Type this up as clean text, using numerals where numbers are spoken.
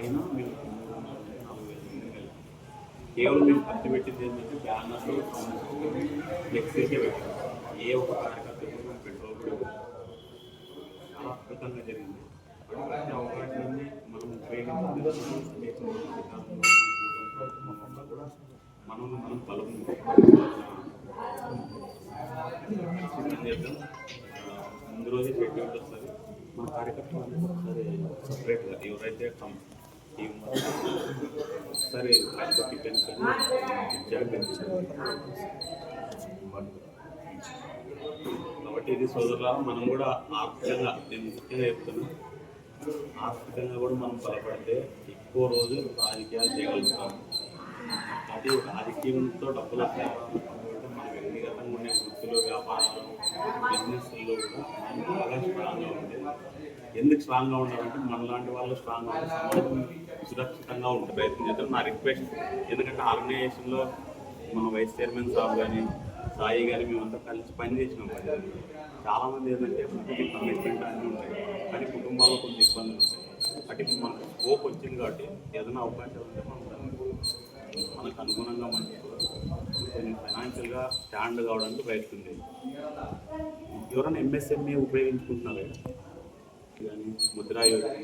అయినా మీరు కేవలం మీరు ఖర్చు పెట్టింది ఏంటంటే బ్యానర్లు ఫ్లెక్సీసే పెట్టారు. ఏ ఒక్క కార్యకర్త పెట్రోల్ కూడా చాలా అద్భుతంగా జరిగింది. ప్రతి అవకాశాన్ని మనం ఉపయోగించుకునే కూడా మనం బలం చేద్దాం. ముందు రోజే షెడ్యూల్ వస్తుంది. మన కార్యకర్తలు ఒకసారి సపరేట్గా ఎవరైతే టీం ఒకసారి రాష్ట్రపతి పెన్షన్ కాబట్టి ఇది సోదరులా మనం కూడా ఆర్థికంగా నేను ముఖ్యంగా చెప్తున్నాను, ఆర్థికంగా కూడా మనం బలపడితే ఎక్కువ రోజు రాజకీయాలు చేయగలుగుతాం. అది రాజకీయంతో డబ్బులు వస్తాయి. మన వ్యక్తిగతంగా ఉండే వృత్తులు, వ్యాపారాలు, బిజినెస్లో కూడా మనం బాగా స్ట్రాంగ్గా ఉంటే, ఎందుకు స్ట్రాంగ్గా ఉండాలంటే మనలాంటి వాళ్ళు స్ట్రాంగ్గా ఉంటే సమాజం సురక్షితంగా ఉంటే ప్రయత్నం చేద్దాం. నా రిక్వెస్ట్, ఎందుకంటే ఆర్గనైజేషన్లో మన వైస్ చైర్మన్ సాబ్ కానీ సాయి కానీ మేమంతా కలిసి పని చేసినాం. చాలామంది ఏంటంటే మనకి కమిట్మెంట్ అన్నీ ఉంటాయి, కానీ కుటుంబాల్లో కొంచెం ఇబ్బందులు ఉంటాయి. అంటే మనకు స్కోప్ వచ్చింది కాబట్టి ఏదైనా అవకాశాలు ఉంటే మనకు అనుగుణంగా మంచి ఫైనాన్షియల్గా స్టాండ్ కావడానికి ప్రయత్నం చేయాలి. ఎవరైనా ఎంఎస్ఎంఈ ఉపయోగించుకుంటున్నారా కానీ ముద్రా యోజన